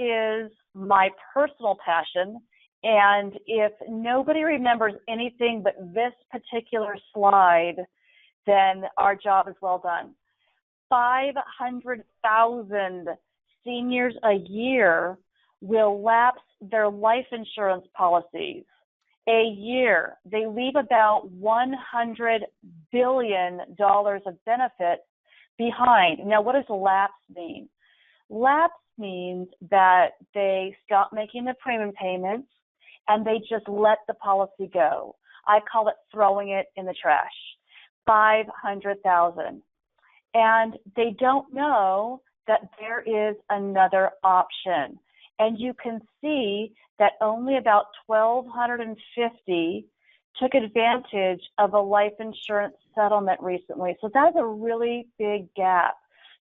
is my personal passion. And if nobody remembers anything but this particular slide, then our job is well done. 500,000 seniors a year will lapse their life insurance policies a year. They leave about $100 billion of benefits behind. Now, what does lapse mean? Lapse means that they stop making the premium payments and they just let the policy go. I call it throwing it in the trash. 500,000. And they don't know that there is another option. And you can see that only about 1,250 took advantage of a life insurance settlement recently. So that's a really big gap.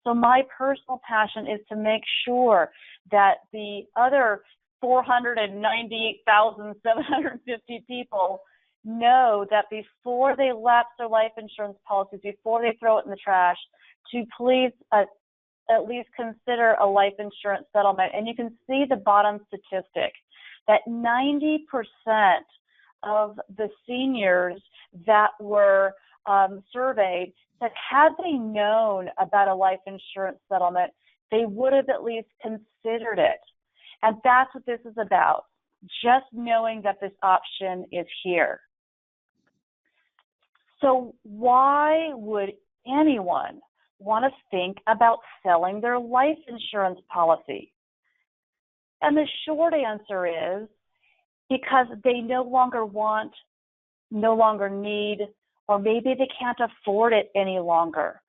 So my personal passion is to make sure that the other 498,750 people know that before they lapse their life insurance policies, before they throw it in the trash, to please at least consider a life insurance settlement. And you can see the bottom statistic, that 90% of the seniors that were surveyed said had they known about a life insurance settlement, they would have at least considered it. And that's what this is about, just knowing that this option is here. So why would anyone want to think about selling their life insurance policy? And the short answer is because they no longer want, no longer need, or maybe they can't afford it any longer.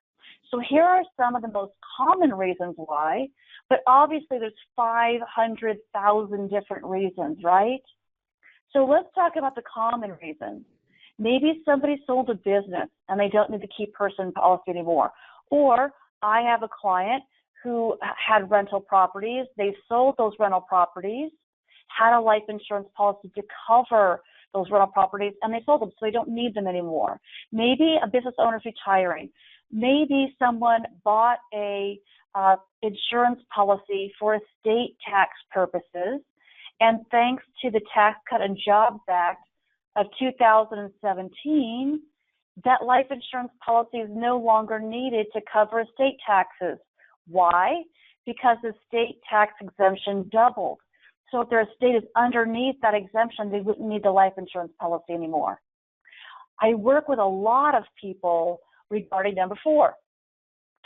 So here are some of the most common reasons why, but obviously there's 500,000 different reasons, right? So let's talk about the common reasons. Maybe somebody sold a business and they don't need the key person policy anymore. Or I have a client who had rental properties. They sold those rental properties, had a life insurance policy to cover those rental properties, and they sold them, so they don't need them anymore. Maybe a business owner is retiring. Maybe someone bought a insurance policy for estate tax purposes, and thanks to the Tax Cut and Jobs Act of 2017, that life insurance policy is no longer needed to cover estate taxes. Why? Because the estate tax exemption doubled. So if their estate is underneath that exemption, they wouldn't need the life insurance policy anymore. I work with a lot of people regarding number 4.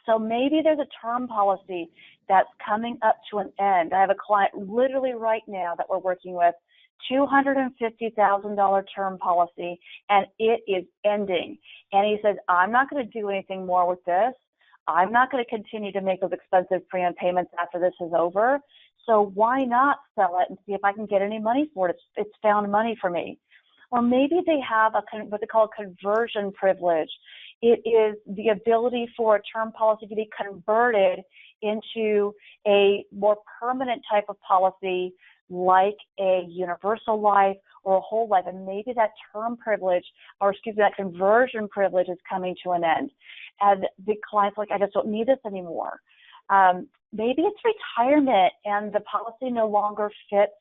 So maybe there's a term policy that's coming up to an end. I have a client literally right now that we're working with, $250,000 term policy, and it is ending. And he says, I'm not going to do anything more with this. I'm not going to continue to make those expensive premium payments after this is over. So why not sell it and see if I can get any money for it? It's found money for me. Or maybe they have what they call a conversion privilege. It is the ability for a term policy to be converted into a more permanent type of policy, like a universal life or a whole life. And maybe that term privilege, or excuse me, that conversion privilege is coming to an end. And the client's like, I just don't need this anymore. Maybe it's retirement and the policy no longer fits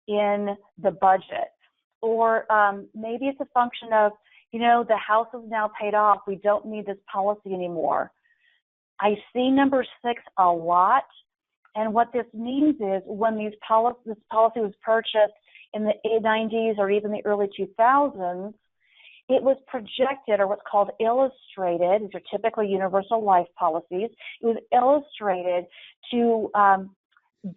in the budget. Or maybe it's a function of, you know, the house is now paid off. We don't need this policy anymore. I see number 6 a lot. And what this means is when this policy was purchased in the 90s or even the early 2000s, it was projected, or what's called illustrated. These are typically universal life policies. It was illustrated to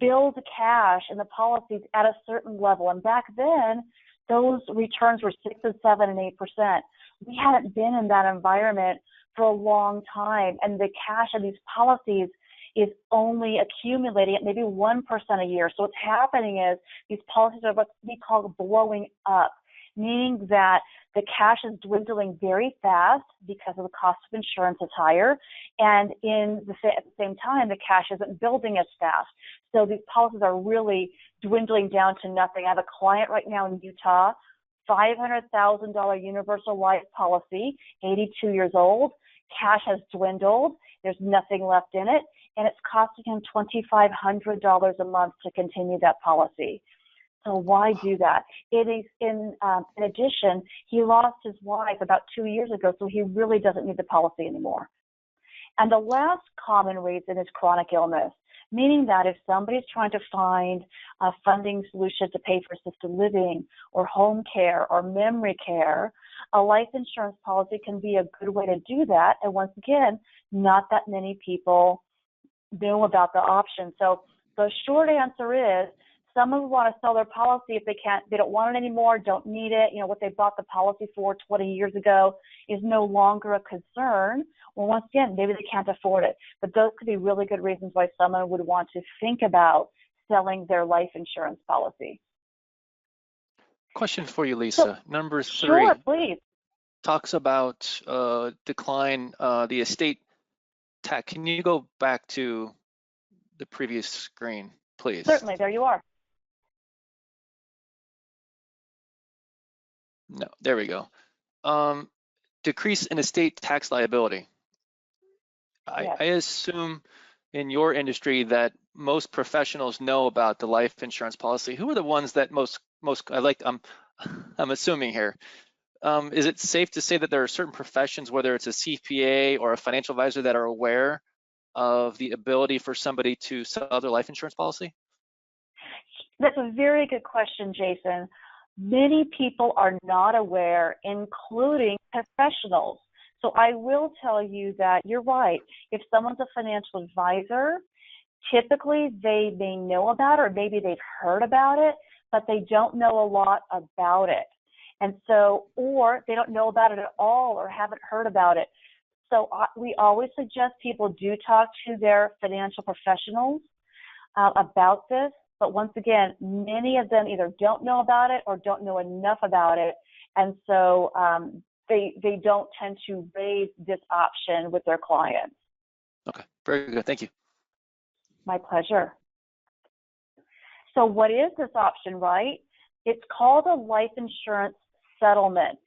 build cash in the policies at a certain level. And back then, those returns were 6 and 7 and 8%. We hadn't been in that environment for a long time, and the cash in these policies is only accumulating at maybe 1% a year. So what's happening is these policies are what we call blowing up, meaning that the cash is dwindling very fast because of the cost of insurance is higher, and at the same time, the cash isn't building as fast. So these policies are really dwindling down to nothing. I have a client right now in Utah, $500,000 universal life policy, 82 years old. Cash has dwindled. There's nothing left in it. and it's costing him $2,500 a month to continue that policy. So why do that? It is in addition, he lost his wife about 2 years ago, so he really doesn't need the policy anymore. And the last common reason is chronic illness, meaning that if somebody's trying to find a funding solution to pay for assisted living or home care or memory care, a life insurance policy can be a good way to do that. And once again, not that many people know about the option. So the short answer is, some of them want to sell their policy if they don't want it anymore, don't need it. You know, what they bought the policy for 20 years ago is no longer a concern. Well, once again, maybe they can't afford it. But those could be really good reasons why someone would want to think about selling their life insurance policy. Question for you, Lisa. So, Number 3. Sure, please. Talks about decline, the estate tax. Can you go back to the previous screen, please? Certainly, there you are. No, there we go. Decrease in estate tax liability. Yes. I assume in your industry that most professionals know about the life insurance policy. Who are the ones that I'm assuming here. Is it safe to say that there are certain professions, whether it's a CPA or a financial advisor, that are aware of the ability for somebody to sell their life insurance policy? That's a very good question, Jason. Many people are not aware, including professionals. So I will tell you that you're right. If someone's a financial advisor, typically they may know about it, or maybe they've heard about it, but they don't know a lot about it. And so, or they don't know about it at all or haven't heard about it. So we always suggest people do talk to their financial professionals about this. But once again, many of them either don't know about it or don't know enough about it. And so they don't tend to raise this option with their clients. Okay, very good. Thank you. My pleasure. So what is this option, right? It's called a life insurance settlement.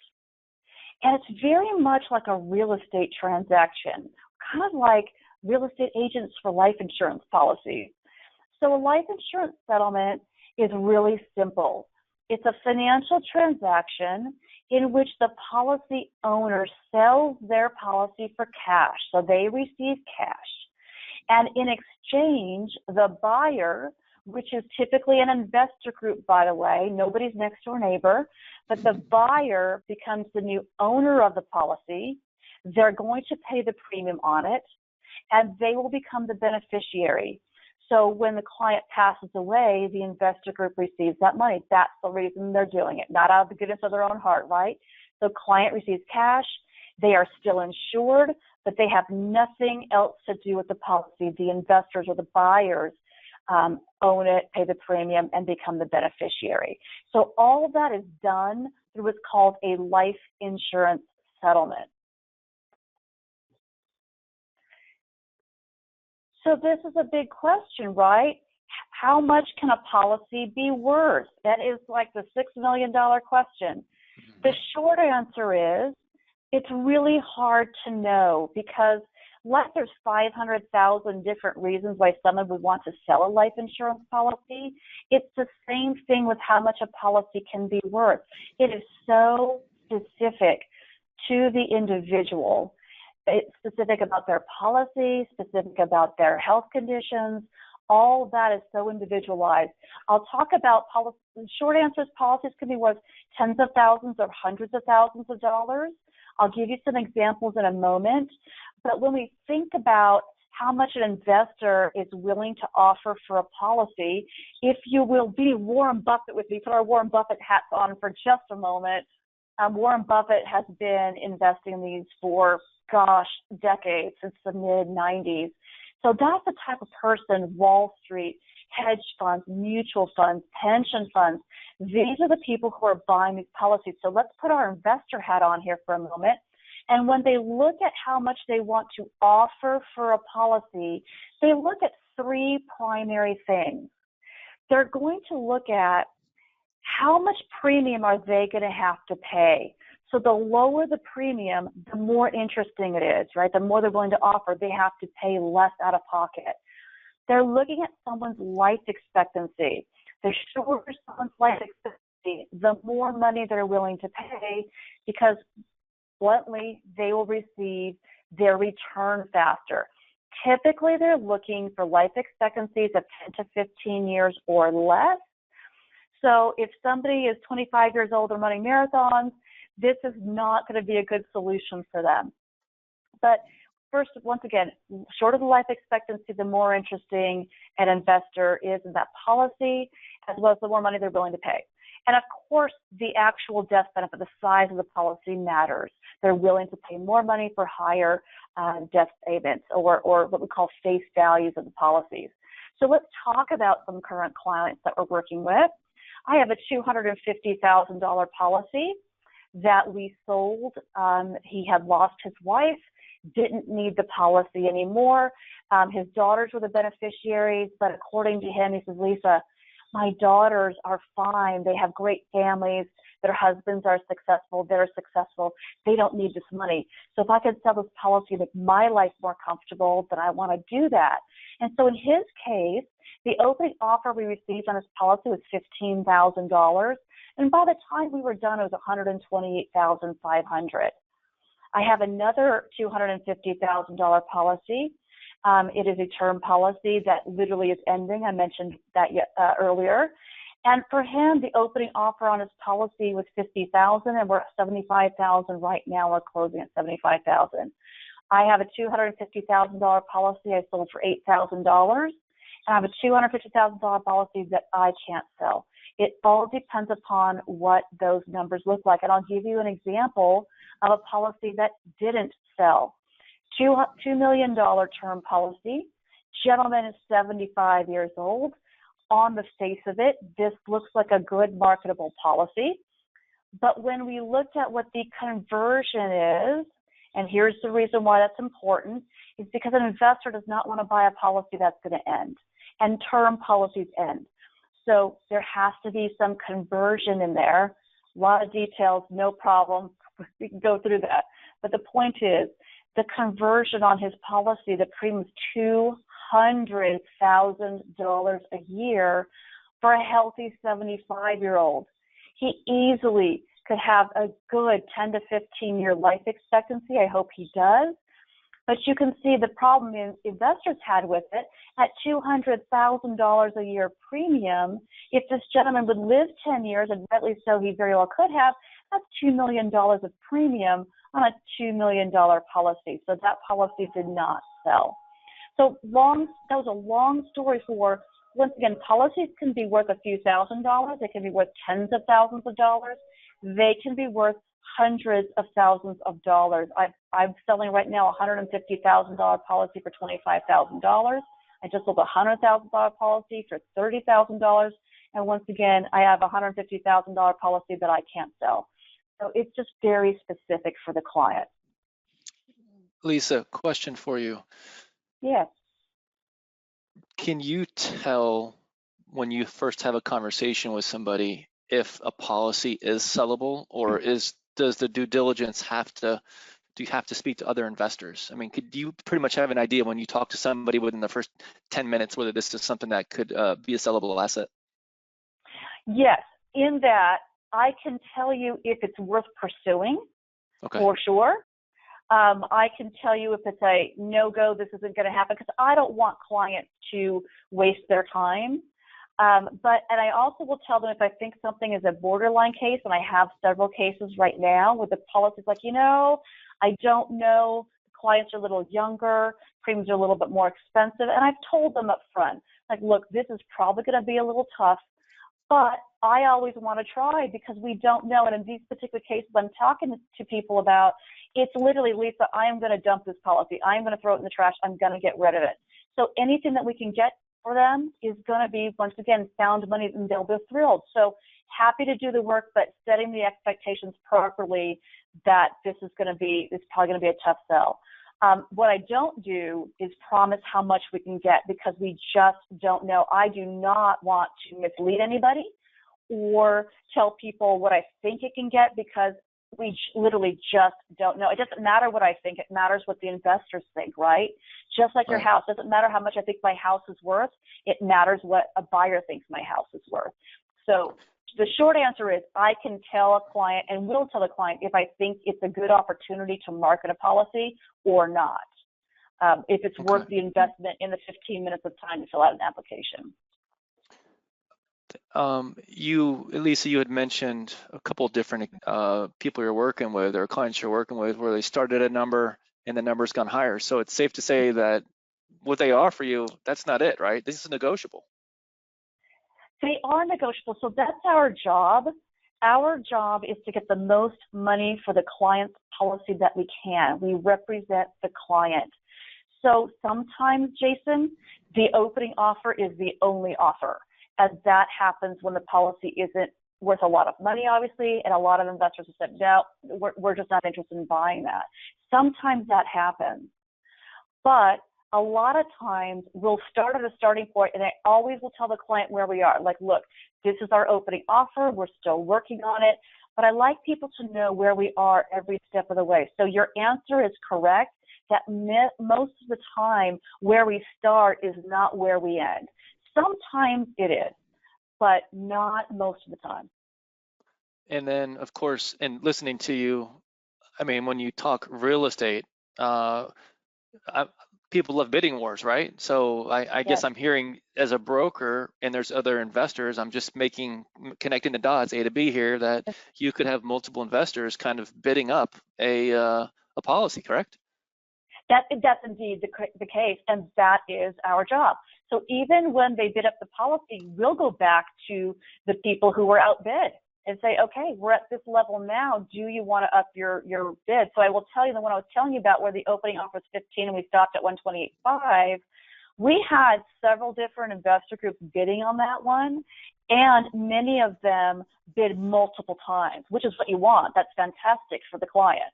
And it's very much like a real estate transaction, kind of like real estate agents for life insurance policies. So a life insurance settlement is really simple. It's a financial transaction in which the policy owner sells their policy for cash. So they receive cash. And in exchange, the buyer, which is typically an investor group, by the way, nobody's next door neighbor, but the buyer becomes the new owner of the policy. They're going to pay the premium on it, and they will become the beneficiary. So when the client passes away, the investor group receives that money. That's the reason they're doing it, not out of the goodness of their own heart, right? The client receives cash. They are still insured, but they have nothing else to do with the policy. The investors or the buyers own it, pay the premium, and become the beneficiary. So all of that is done through what's called a life insurance settlement. So this is a big question, right? How much can a policy be worth? That is like the $6 million question. The short answer is it's really hard to know, because unless there's 500,000 different reasons why someone would want to sell a life insurance policy, it's the same thing with how much a policy can be worth. It is so specific to the individual. It's specific about their policy, specific about their health conditions. All of that is so individualized. I'll talk about policy. The short answer is policies can be worth tens of thousands or hundreds of thousands of dollars. I'll give you some examples in a moment. But when we think about how much an investor is willing to offer for a policy, if you will be Warren Buffett with me, put our Warren Buffett hats on for just a moment. Warren Buffett has been investing in these for, decades, since the mid-90s. So that's the type of person, Wall Street, hedge funds, mutual funds, pension funds. These are the people who are buying these policies. So let's put our investor hat on here for a moment. And when they look at how much they want to offer for a policy, they look at three primary things. They're going to look at how much premium are they going to have to pay. So the lower the premium, the more interesting it is, right? The more they're willing to offer, they have to pay less out of pocket. They're looking at someone's life expectancy. The shorter someone's life expectancy, the more money they're willing to pay, because bluntly, they will receive their return faster. Typically, they're looking for life expectancies of 10 to 15 years or less. So if somebody is 25 years old and running marathons, this is not going to be a good solution for them. But first, once again, shorter the life expectancy, the more interesting an investor is in that policy, as well as the more money they're willing to pay. And of course, the actual death benefit, the size of the policy matters. They're willing to pay more money for higher death payments, or what we call face values of the policies. So let's talk about some current clients that we're working with. I have a $250,000 policy that we sold. He had lost his wife, didn't need the policy anymore. His daughters were the beneficiaries, but according to him, he says, Lisa, my daughters are fine. They have great families. Their husbands are successful. They're successful. They don't need this money. So if I could sell this policy to make my life more comfortable, then I want to do that. And so in his case, the opening offer we received on his policy was $15,000. And by the time we were done, it was $128,500. I have another $250,000 policy. It is a term policy that literally is ending. I mentioned that earlier. And for him, the opening offer on his policy was $50,000, and we're at $75,000 right now. We're closing at $75,000. I have a $250,000 policy I sold for $8,000, and I have a $250,000 policy that I can't sell. It all depends upon what those numbers look like. And I'll give you an example of a policy that didn't sell. $2 million term policy. Gentleman is 75 years old. On the face of it, this looks like a good marketable policy. But when we looked at what the conversion is, and here's the reason why that's important, is because an investor does not want to buy a policy that's going to end. And term policies end. So there has to be some conversion in there. A lot of details, no problem. We can go through that. But the point is, the conversion on his policy, the premium is $200,000 a year for a healthy 75-year-old. He easily could have a good 10 to 15-year life expectancy. I hope he does. But you can see the problem investors had with it. At $200,000 a year premium, if this gentleman would live 10 years, and rightly so he very well could have, that's $2 million of premium on a $2 million policy. So that policy did not sell. So that was a long story for, once again, policies can be worth a few $1,000s. They can be worth tens of thousands of dollars. They can be worth hundreds of thousands of dollars. I'm selling right now a $150,000 policy for $25,000. I just sold a $100,000 policy for $30,000. And once again, I have a $150,000 policy that I can't sell. So it's just very specific for the client. Lisa, question for you. Yes. Can you tell when you first have a conversation with somebody if a policy is sellable, or does the due diligence do you have to speak to other investors? I mean, could you pretty much have an idea when you talk to somebody within the first 10 minutes whether this is something that could be a sellable asset? Yes, in that I can tell you if it's worth pursuing, for sure. I can tell you if it's a no-go, this isn't going to happen, because I don't want clients to waste their time. And I also will tell them if I think something is a borderline case, and I have several cases right now with the policies like, I don't know, clients are a little younger, premiums are a little bit more expensive, and I've told them up front, like, look, this is probably going to be a little tough, but I always want to try because we don't know. And in these particular cases I'm talking to people about, it's literally, Lisa, I am going to dump this policy. I am going to throw it in the trash. I'm going to get rid of it. So anything that we can get for them is going to be, once again, sound money, and they'll be thrilled. So happy to do the work, but setting the expectations properly that it's probably going to be a tough sell. What I don't do is promise how much we can get, because we just don't know. I do not want to mislead anybody or tell people what I think it can get, because literally just don't know. It doesn't matter what I think. It matters what the investors think, right? Just like your Right. house. Doesn't matter how much I think my house is worth. It matters what a buyer thinks my house is worth. So the short answer is I can tell a client and will tell a client if I think it's a good opportunity to market a policy or not. If it's worth the investment in the 15 minutes of time to fill out an application. Lisa, you had mentioned a couple of different people you're working with or clients you're working with where they started a number and the number's gone higher. So it's safe to say that what they offer you, that's not it, right? This is negotiable. They are negotiable. So that's our job. Our job is to get the most money for the client's policy that we can. We represent the client. So sometimes, Jason, the opening offer is the only offer, as that happens when the policy isn't worth a lot of money, obviously, and a lot of investors have said, no, we're just not interested in buying that. Sometimes that happens. But a lot of times we'll start at a starting point, and I always will tell the client where we are. Like, look, this is our opening offer. We're still working on it. But I like people to know where we are every step of the way. So your answer is correct, that most of the time where we start is not where we end. Sometimes it is, but not most of the time. And then, of course, in listening to you, I mean, when you talk real estate, people love bidding wars, right? So I guess I'm hearing as a broker and there's other investors, I'm just connecting the dots A to B here, that you could have multiple investors kind of bidding up a policy, correct? That's indeed the case, and that is our job. So even when they bid up the policy, we'll go back to the people who were outbid and say, okay, we're at this level now. Do you want to up your bid? So I will tell you the one I was telling you about where the opening offer was 15 and we stopped at 128.5. We had several different investor groups bidding on that one, and many of them bid multiple times, which is what you want. That's fantastic for the client.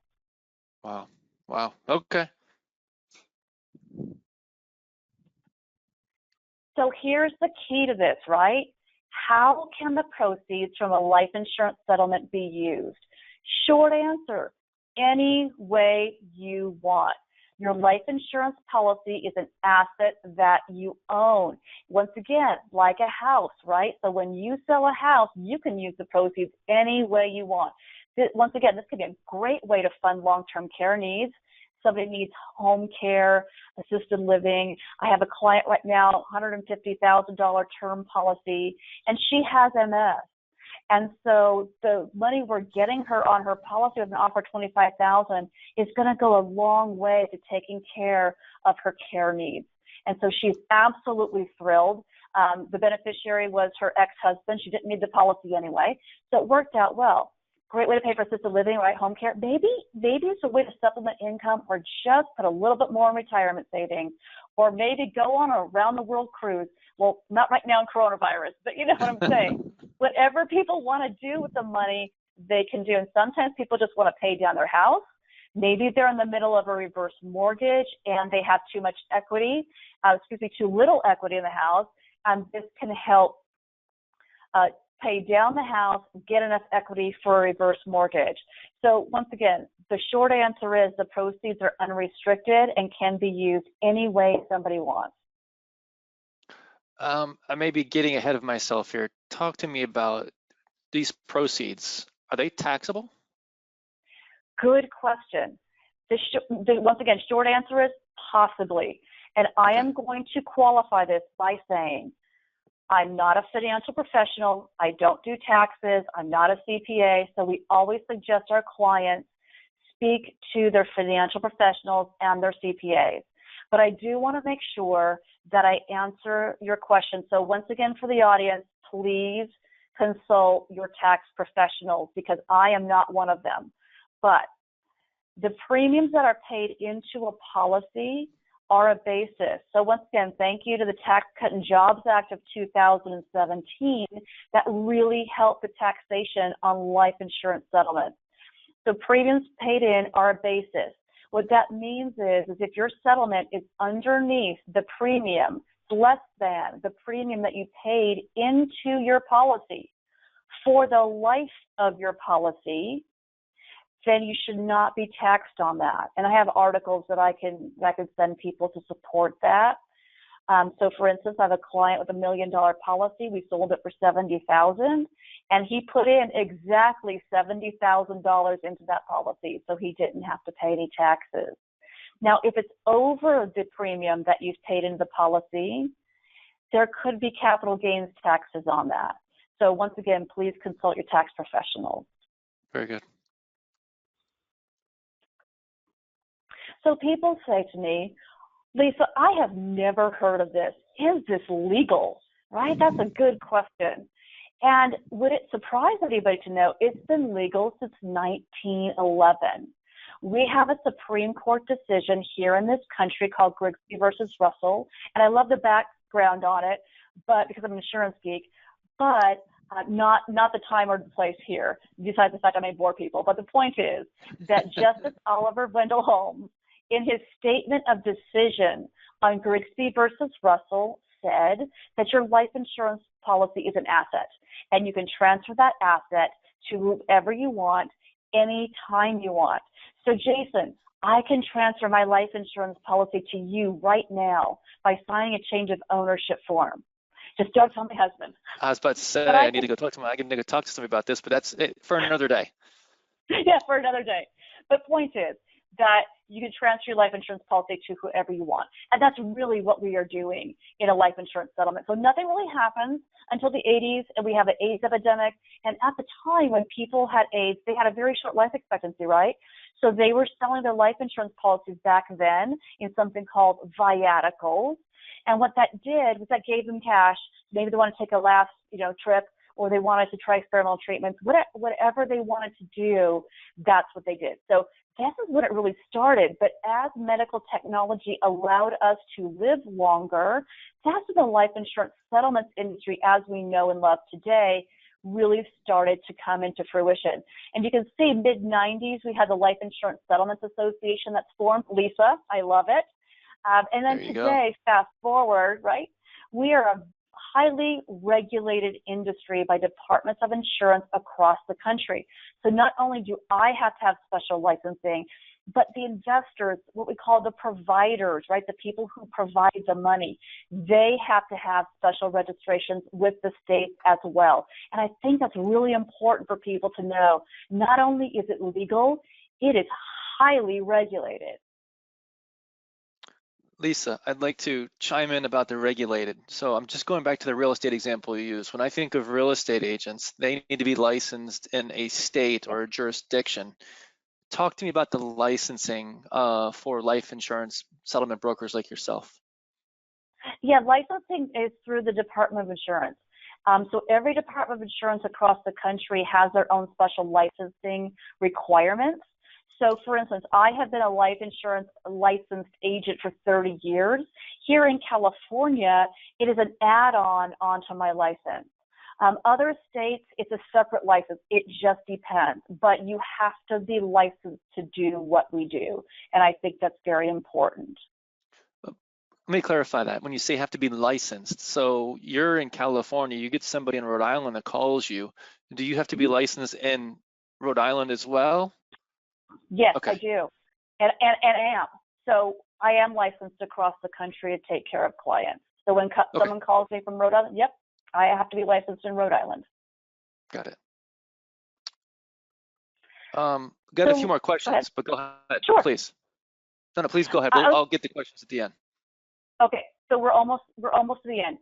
Wow. Wow. Okay. So here's the key to this, right? How can the proceeds from a life insurance settlement be used? Short answer, any way you want. Your life insurance policy is an asset that you own. Once again, like a house, right? So when you sell a house, you can use the proceeds any way you want. Once again, this could be a great way to fund long-term care needs. Somebody needs home care, assisted living. I have a client right now, $150,000 term policy, and she has MS. And so the money we're getting her on her policy with an offer of $25,000 is going to go a long way to taking care of her care needs. And so she's absolutely thrilled. The beneficiary was her ex-husband. She didn't need the policy anyway, so it worked out well. Great way to pay for assisted living, right? Home care. Maybe it's a way to supplement income, or just put a little bit more in retirement savings, or maybe go on a round-the-world cruise. Well, not right now in coronavirus, but you know what I'm saying. Whatever people want to do with the money, they can do. And sometimes people just want to pay down their house. Maybe they're in the middle of a reverse mortgage and they have too little equity in the house, and this can help pay down the house, get enough equity for a reverse mortgage. So once again, the short answer is the proceeds are unrestricted and can be used any way somebody wants. I may be getting ahead of myself here. Talk to me about these proceeds. Are they taxable? Good question. Once again, short answer is possibly. And I am going to qualify this by saying, I'm not a financial professional. I don't do taxes. I'm not a CPA. So we always suggest our clients speak to their financial professionals and their CPAs. But I do want to make sure that I answer your question. So once again, for the audience, please consult your tax professionals, because I am not one of them. But the premiums that are paid into a policy are a basis. So once again, thank you to the Tax Cut and Jobs Act of 2017 that really helped the taxation on life insurance settlements. So premiums paid in are a basis. What that means is if your settlement is underneath the premium, less than the premium that you paid into your policy for the life of your policy, then you should not be taxed on that. And I have articles that I can send people to support that. So for instance, I have a client with $1 million policy. We sold it for $70,000, and he put in exactly $70,000 into that policy, so he didn't have to pay any taxes. Now, if it's over the premium that you've paid into the policy, there could be capital gains taxes on that. So once again, please consult your tax professional. Very good. So people say to me, Lisa, I have never heard of this. Is this legal? Right? That's a good question. And would it surprise anybody to know it's been legal since 1911? We have a Supreme Court decision here in this country called Grigsby versus Russell, and I love the background on it, but because I'm an insurance geek, but not the time or the place here, besides the fact I may bore people. But the point is that Justice Oliver Wendell Holmes, in his statement of decision on Grigsby versus Russell, said that your life insurance policy is an asset, and you can transfer that asset to whoever you want, anytime you want. So Jason, I can transfer my life insurance policy to you right now by signing a change of ownership form. Just don't tell my husband. I was about to say, I need to go talk to somebody about this, but that's it for another day. Yeah, for another day. But point is that you can transfer your life insurance policy to whoever you want. And that's really what we are doing in a life insurance settlement. So nothing really happens until the 80s, and we have an AIDS epidemic. And at the time when people had AIDS, they had a very short life expectancy, right? So they were selling their life insurance policies back then in something called viaticals. And what that did was that gave them cash. Maybe they want to take a last, trip, or they wanted to try experimental treatments. Whatever they wanted to do, that's what they did. So this is when it really started. But as medical technology allowed us to live longer, that's when the life insurance settlements industry, as we know and love today, really started to come into fruition. And you can see mid-90s, we had the Life Insurance Settlements Association that's formed. Lisa, I love it. And then today, fast forward, right, we are a highly regulated industry by departments of insurance across the country. So not only do I have to have special licensing, but the investors, what we call the providers, right, the people who provide the money, they have to have special registrations with the state as well. And I think that's really important for people to know. Not only is it legal, it is highly regulated. Lisa, I'd like to chime in about the regulated. So I'm just going back to the real estate example you used. When I think of real estate agents, they need to be licensed in a state or a jurisdiction. Talk to me about the licensing for life insurance settlement brokers like yourself. Yeah, licensing is through the Department of Insurance. So every Department of Insurance across the country has their own special licensing requirements. So, for instance, I have been a life insurance licensed agent for 30 years. Here in California, it is an add-on onto my license. Other states, it's a separate license. It just depends. But you have to be licensed to do what we do. And I think that's very important. Let me clarify that. When you say have to be licensed, so you're in California, you get somebody in Rhode Island that calls you. Do you have to be licensed in Rhode Island as well? Yes, okay. I do, and am. So I am licensed across the country to take care of clients. So when someone calls me from Rhode Island, yep, I have to be licensed in Rhode Island. Got it. Got a few more questions, but go ahead, sure. Please. No, please go ahead. I'll get the questions at the end. Okay, so we're almost to the end.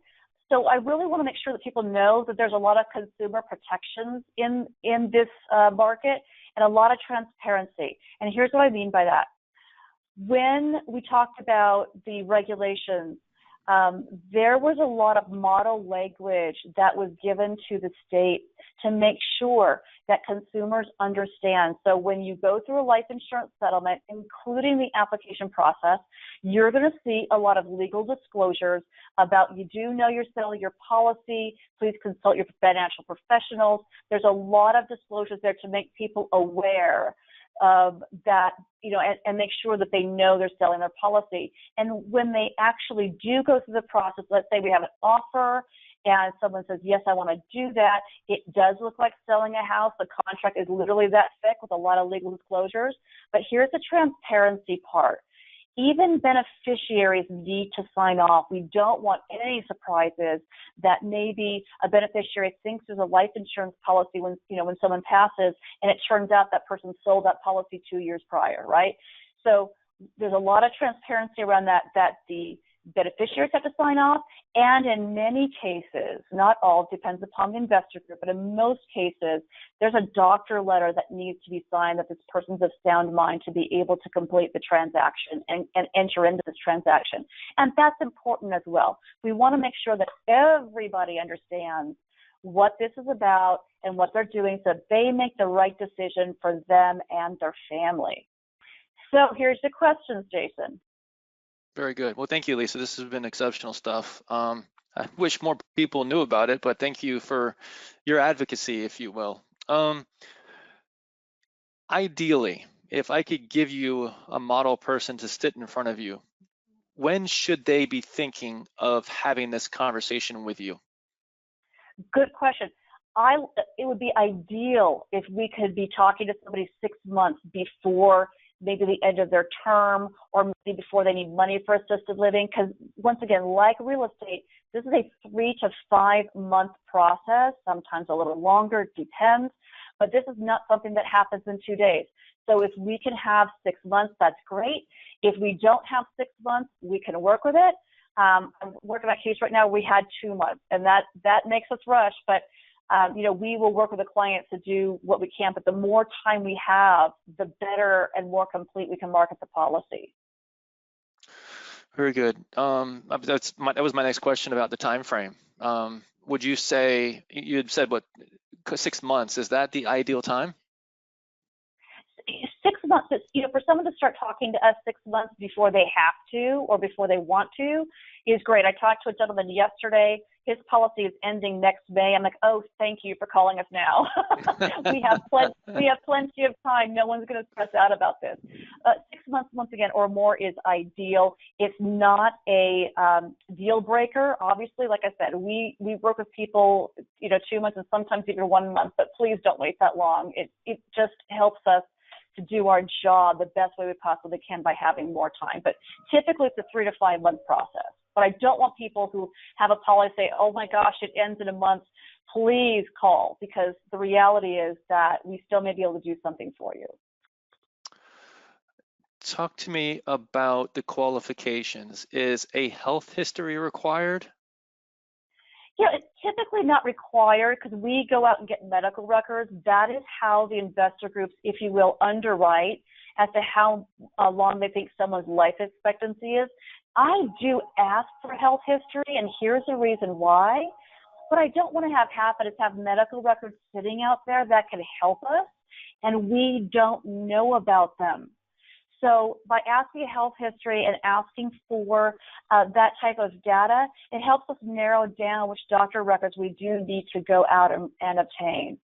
So I really want to make sure that people know that there's a lot of consumer protections in this market and a lot of transparency. And here's what I mean by that. When we talked about the regulations, there was a lot of model language that was given to the state to make sure that consumers understand. So when you go through a life insurance settlement, including the application process, you're going to see a lot of legal disclosures about you do know you're selling your policy, please consult your financial professionals. There's a lot of disclosures there to make people aware of that, and make sure that they know they're selling their policy. And when they actually do go through the process, let's say we have an offer and someone says, yes, I want to do that, it does look like selling a house. The contract is literally that thick with a lot of legal disclosures. But here's the transparency part. Even beneficiaries need to sign off. We don't want any surprises that maybe a beneficiary thinks there's a life insurance policy when someone passes, and it turns out that person sold that policy 2 years prior, right? So there's a lot of transparency around that the beneficiaries have to sign off, and in many cases, not all, depends upon the investor group, but in most cases, there's a doctor letter that needs to be signed that this person's of sound mind to be able to complete the transaction and enter into this transaction. And that's important as well. We want to make sure that everybody understands what this is about and what they're doing so that they make the right decision for them and their family. So here's the questions, Jason. Very good. Well, thank you, Lisa. This has been exceptional stuff. I wish more people knew about it, but thank you for your advocacy, if you will. Ideally, if I could give you a model person to sit in front of you, when should they be thinking of having this conversation with you? Good question. It would be ideal if we could be talking to somebody 6 months before maybe the end of their term, or maybe before they need money for assisted living. Because once again, like real estate, this is a 3 to 5 month process, sometimes a little longer, it depends, but this is not something that happens in 2 days. So if we can have 6 months, that's great. If we don't have 6 months, we can work with it. I'm working on a case right now, we had 2 months, and that makes us rush, but we will work with the client to do what we can, but the more time we have, the better and more complete we can market the policy. Very good. That was my next question about the time frame. Would you say, you had said, 6 months, is that the ideal time? 6 months, for someone to start talking to us 6 months before they have to or before they want to is great. I talked to a gentleman yesterday. His policy is ending next May. I'm like, oh, thank you for calling us now. we have plenty of time. No one's going to stress out about this. 6 months, once again, or more is ideal. It's not a deal breaker. Obviously, like I said, we work with people, 2 months and sometimes even 1 month, but please don't wait that long. It just helps us to do our job the best way we possibly can by having more time. But typically it's a 3 to 5 month process. But I don't want people who have a policy say, oh my gosh, it ends in a month. Please call, because the reality is that we still may be able to do something for you. Talk to me about the qualifications. Is a health history required? Yeah, it's typically not required because we go out and get medical records. That is how the investor groups, if you will, underwrite as to how long they think someone's life expectancy is. I do ask for health history, and here's the reason why. What I don't want to have happen is have medical records sitting out there that can help us, and we don't know about them. So by asking a health history and asking for that type of data, it helps us narrow down which doctor records we do need to go out and obtain.